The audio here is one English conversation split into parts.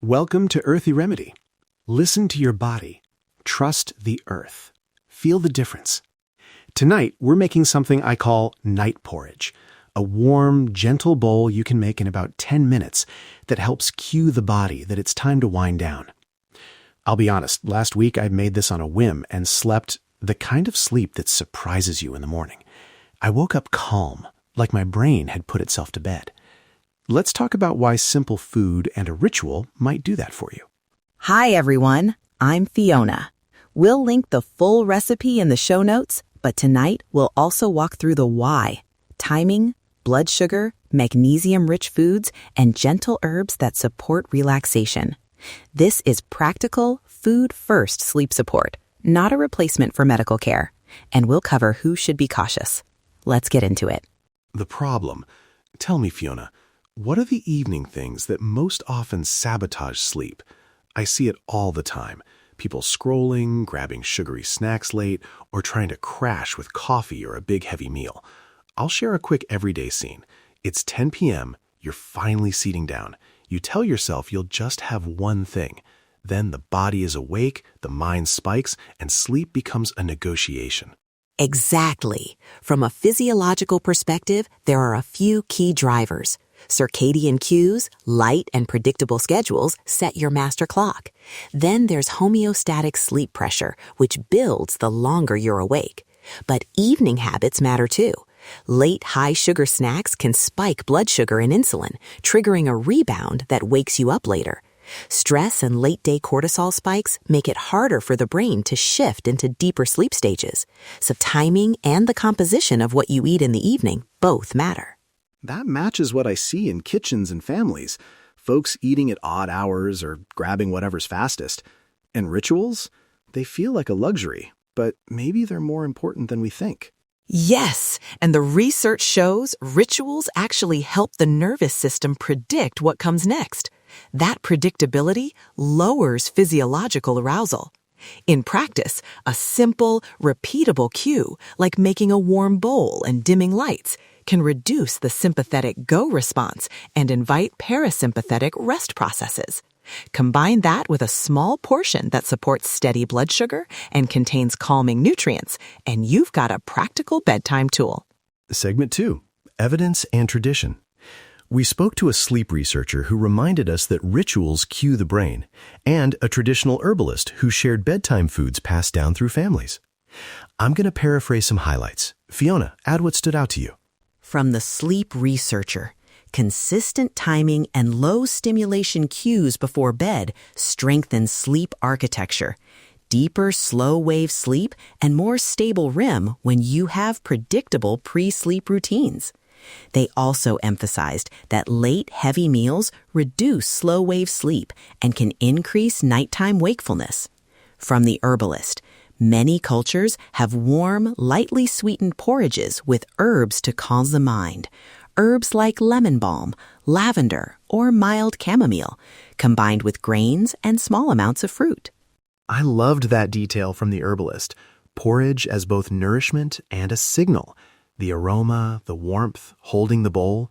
Welcome to Earthy Remedy. Listen to your body. Trust the earth. Feel the difference. Tonight, we're making something I call Night Porridge, a warm, gentle bowl you can make in about 10 minutes that helps cue the body that it's time to wind down. I'll be honest, last week I made this on a whim and slept the kind of sleep that surprises you in the morning. I woke up calm, like my brain had put itself to bed. Let's talk about why simple food and a ritual might do that for you. Hi, everyone. I'm Fiona. We'll link the full recipe in the show notes, but tonight we'll also walk through the why: timing, blood sugar, magnesium-rich foods, and gentle herbs that support relaxation. This is practical, food-first sleep support, not a replacement for medical care. And we'll cover who should be cautious. Let's get into it. The problem. Tell me, Fiona, what are the evening things that most often sabotage sleep? I see it all the time. People scrolling, grabbing sugary snacks late, or trying to crash with coffee or a big heavy meal. I'll share a quick everyday scene. It's 10 p.m., you're finally seating down. You tell yourself you'll just have one thing. Then the body is awake, the mind spikes, and sleep becomes a negotiation. Exactly. From a physiological perspective, there are a few key drivers. Circadian cues, light and predictable schedules set your master clock. Then there's homeostatic sleep pressure, which builds the longer you're awake. But evening habits matter too. Late high-sugar snacks can spike blood sugar and insulin, triggering a rebound that wakes you up later. Stress and late-day cortisol spikes make it harder for the brain to shift into deeper sleep stages. So timing and the composition of what you eat in the evening both matter. That matches what I see in kitchens and families. Folks eating at odd hours or grabbing whatever's fastest. And rituals? They feel like a luxury, but maybe they're more important than we think. Yes, and the research shows rituals actually help the nervous system predict what comes next. That predictability lowers physiological arousal. In practice, a simple, repeatable cue, like making a warm bowl and dimming lights, can reduce the sympathetic go response and invite parasympathetic rest processes. Combine that with a small portion that supports steady blood sugar and contains calming nutrients, and you've got a practical bedtime tool. Segment 2, Evidence and Tradition. We spoke to a sleep researcher who reminded us that rituals cue the brain, and a traditional herbalist who shared bedtime foods passed down through families. I'm going to paraphrase some highlights. Fiona, add what stood out to you. From the sleep researcher, consistent timing and low stimulation cues before bed strengthen sleep architecture. Deeper, slow-wave sleep and more stable REM when you have predictable pre-sleep routines. They also emphasized that late, heavy meals reduce slow-wave sleep and can increase nighttime wakefulness. From the herbalist, many cultures have warm, lightly sweetened porridges with herbs to calm the mind. Herbs like lemon balm, lavender, or mild chamomile, combined with grains and small amounts of fruit. I loved that detail from the herbalist. Porridge as both nourishment and a signal. The aroma, the warmth, holding the bowl.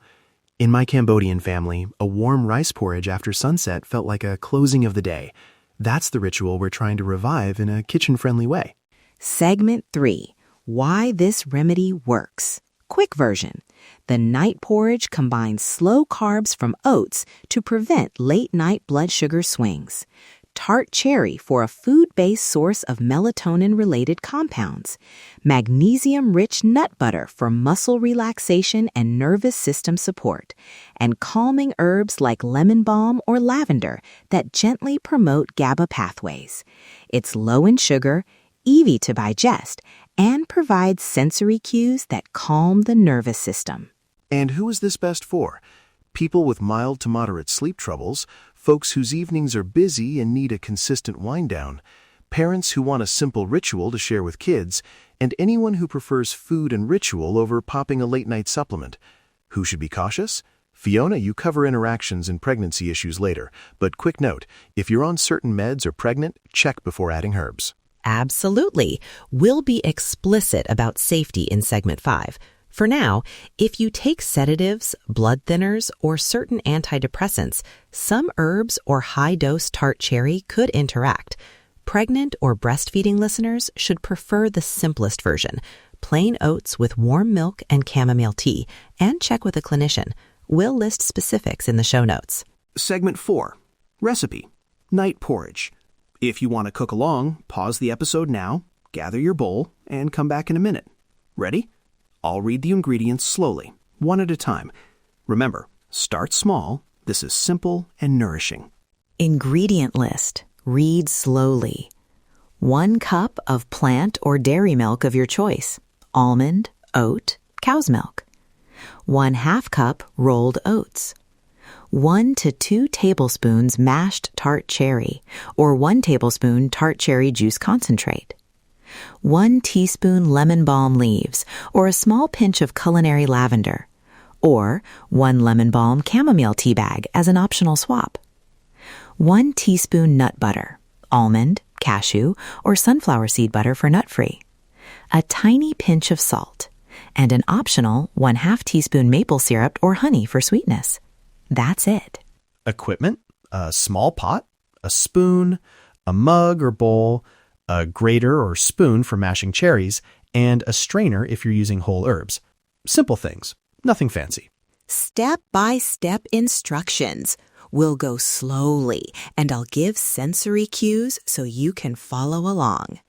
In my Cambodian family, a warm rice porridge after sunset felt like a closing of the day. That's the ritual we're trying to revive in a kitchen-friendly way. Segment 3. Why this remedy works. Quick version. The night porridge combines slow carbs from oats to prevent late-night blood sugar swings. Tart cherry for a food-based source of melatonin-related compounds. Magnesium-rich nut butter for muscle relaxation and nervous system support. And calming herbs like lemon balm or lavender that gently promote GABA pathways. It's low in sugar, easy to digest, and provides sensory cues that calm the nervous system. And who is this best for? People with mild to moderate sleep troubles, folks whose evenings are busy and need a consistent wind-down, parents who want a simple ritual to share with kids, and anyone who prefers food and ritual over popping a late-night supplement. Who should be cautious? Fiona, you cover interactions and pregnancy issues later, but quick note, if you're on certain meds or pregnant, check before adding herbs. Absolutely. We'll be explicit about safety in Segment 5. For now, if you take sedatives, blood thinners, or certain antidepressants, some herbs or high-dose tart cherry could interact. Pregnant or breastfeeding listeners should prefer the simplest version, plain oats with warm milk and chamomile tea, and check with a clinician. We'll list specifics in the show notes. Segment 4. Recipe. Night Porridge. If you want to cook along, pause the episode now, gather your bowl, and come back in a minute. Ready? I'll read the ingredients slowly, one at a time. Remember, start small. This is simple and nourishing. Ingredient list. Read slowly. 1 cup of plant or dairy milk of your choice. Almond, oat, cow's milk. 1/2 cup rolled oats. 1 to 2 tablespoons mashed tart cherry, or 1 tablespoon tart cherry juice concentrate. 1 teaspoon lemon balm leaves, or a small pinch of culinary lavender, or 1 lemon balm chamomile tea bag as an optional swap. 1 teaspoon nut butter, almond, cashew, or sunflower seed butter for nut-free. A tiny pinch of salt, and an optional 1/2 teaspoon maple syrup or honey for sweetness. That's it. Equipment: a small pot, a spoon, a mug or bowl, a grater or spoon for mashing cherries, and a strainer if you're using whole herbs. Simple things, nothing fancy. Step-by-step instructions. We'll go slowly, and I'll give sensory cues so you can follow along.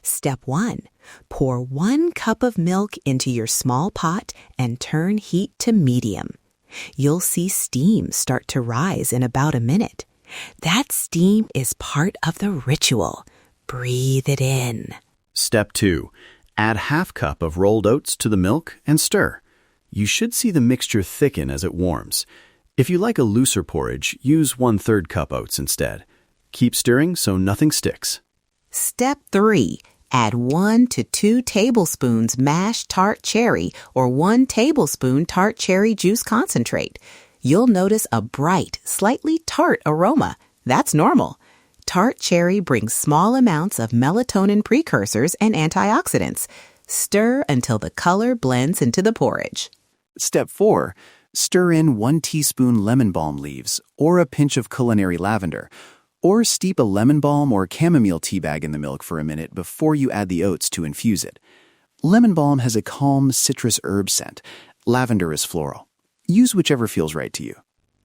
Step 1. Pour 1 cup of milk into your small pot and turn heat to medium. You'll see steam start to rise in about a minute. That steam is part of the ritual. Breathe it in. Step 2. Add 1/2 cup of rolled oats to the milk and stir. You should see the mixture thicken as it warms. If you like a looser porridge, use 1/3 cup oats instead. Keep stirring so nothing sticks. Step 3. Add 1 to 2 tablespoons mashed tart cherry or 1 tablespoon tart cherry juice concentrate. You'll notice a bright, slightly tart aroma. That's normal. Tart cherry brings small amounts of melatonin precursors and antioxidants. Stir until the color blends into the porridge. Step 4. Stir in 1 teaspoon lemon balm leaves or a pinch of culinary lavender, or steep a lemon balm or chamomile tea bag in the milk for a minute before you add the oats to infuse it. Lemon balm has a calm citrus herb scent. Lavender is floral. Use whichever feels right to you.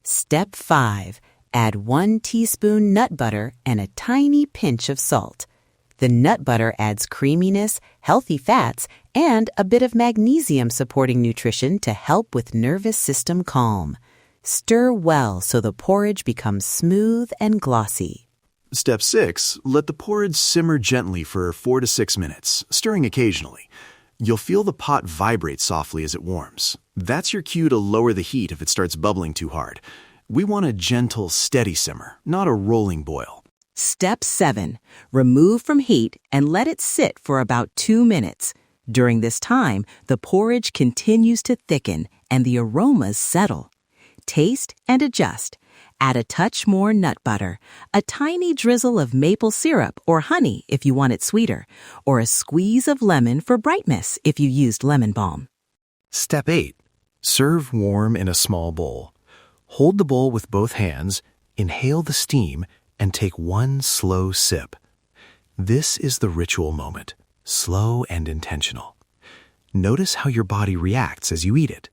Step 5. Add 1 teaspoon nut butter and a tiny pinch of salt. The nut butter adds creaminess, healthy fats, and a bit of magnesium supporting nutrition to help with nervous system calm. Stir well so the porridge becomes smooth and glossy. Step 6. Let the porridge simmer gently for 4 to 6 minutes, stirring occasionally. You'll feel the pot vibrate softly as it warms. That's your cue to lower the heat if it starts bubbling too hard. We want a gentle, steady simmer, not a rolling boil. Step 7. Remove from heat and let it sit for about 2 minutes. During this time, the porridge continues to thicken and the aromas settle. Taste and adjust. Add a touch more nut butter, a tiny drizzle of maple syrup or honey if you want it sweeter, or a squeeze of lemon for brightness if you used lemon balm. Step 8. Serve warm in a small bowl. Hold the bowl with both hands, inhale the steam, and take 1 slow sip. This is the ritual moment, slow and intentional. Notice how your body reacts as you eat it.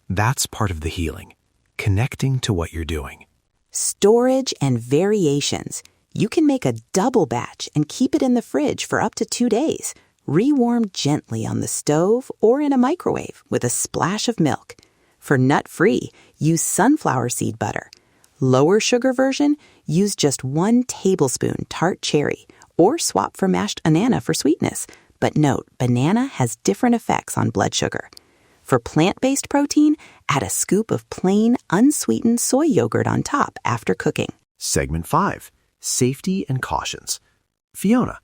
That's part of the healing, connecting to what you're doing. Storage and variations. You can make a double batch and keep it in the fridge for up to 2 days. Rewarm gently on the stove or in a microwave with a splash of milk. For nut-free, use sunflower seed butter. Lower sugar version, use just 1 tablespoon tart cherry or swap for mashed banana for sweetness. But note, banana has different effects on blood sugar. For plant-based protein, add a scoop of plain, unsweetened soy yogurt on top after cooking. Segment 5. Safety and cautions. Fiona,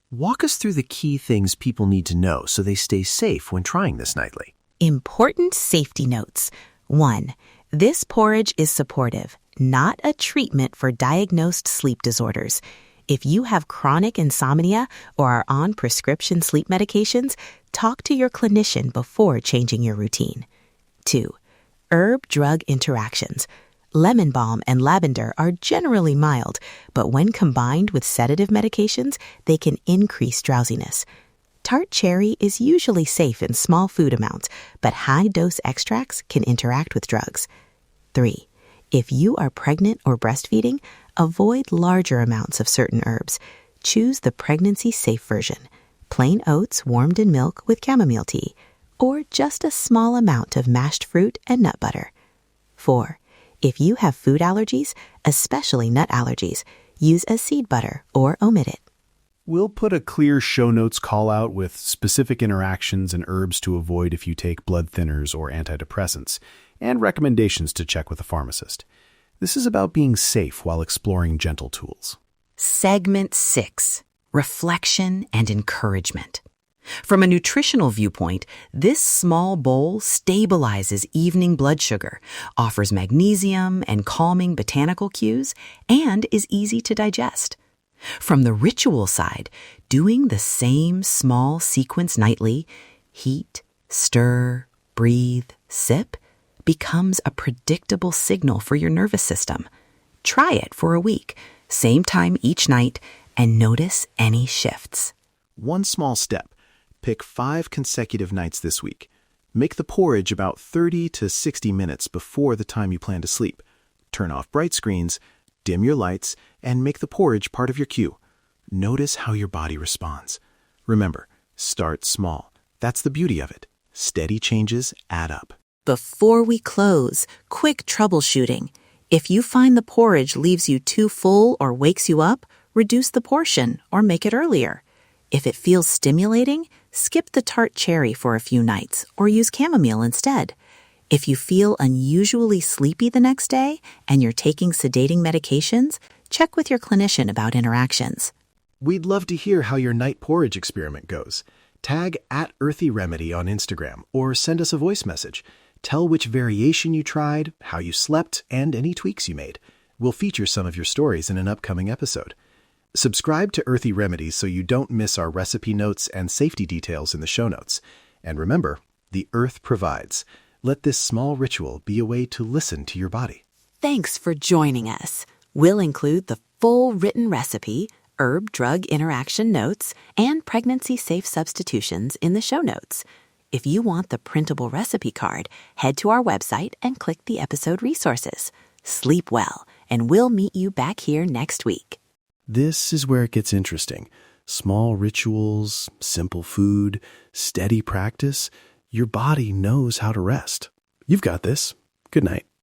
walk us through the key things people need to know so they stay safe when trying this nightly. Important safety notes. 1. This porridge is supportive, not a treatment for diagnosed sleep disorders. If you have chronic insomnia or are on prescription sleep medications, talk to your clinician before changing your routine. 2. Herb-drug interactions. Lemon balm and lavender are generally mild, but when combined with sedative medications, they can increase drowsiness. Tart cherry is usually safe in small food amounts, but high-dose extracts can interact with drugs. 3. If you are pregnant or breastfeeding, avoid larger amounts of certain herbs. Choose the pregnancy-safe version, plain oats warmed in milk with chamomile tea, or just a small amount of mashed fruit and nut butter. 4. If you have food allergies, especially nut allergies, use a seed butter or omit it. We'll put a clear show notes call out with specific interactions and herbs to avoid if you take blood thinners or antidepressants, and recommendations to check with a pharmacist. This is about being safe while exploring gentle tools. Segment 6. Reflection and encouragement. From a nutritional viewpoint, this small bowl stabilizes evening blood sugar, offers magnesium and calming botanical cues, and is easy to digest. From the ritual side, doing the same small sequence nightly, heat, stir, breathe, sip, becomes a predictable signal for your nervous system. Try it for a week, same time each night, and notice any shifts. One small step. Pick 5 consecutive nights this week. Make the porridge about 30 to 60 minutes before the time you plan to sleep. Turn off bright screens, dim your lights, and make the porridge part of your cue. Notice how your body responds. Remember, start small. That's the beauty of it. Steady changes add up. Before we close, quick troubleshooting. If you find the porridge leaves you too full or wakes you up, reduce the portion or make it earlier. If it feels stimulating, skip the tart cherry for a few nights or use chamomile instead. If you feel unusually sleepy the next day and you're taking sedating medications, check with your clinician about interactions. We'd love to hear how your night porridge experiment goes. Tag @EarthyRemedy on Instagram or send us a voice message. Tell which variation you tried, how you slept, and any tweaks you made. We'll feature some of your stories in an upcoming episode. Subscribe to Earthy Remedies so you don't miss our recipe notes and safety details in the show notes. And remember, the earth provides. Let this small ritual be a way to listen to your body. Thanks for joining us. We'll include the full written recipe, herb-drug interaction notes, and pregnancy-safe substitutions in the show notes. If you want the printable recipe card, head to our website and click the episode resources. Sleep well, and we'll meet you back here next week. This is where it gets interesting. Small rituals, simple food, steady practice. Your body knows how to rest. You've got this. Good night.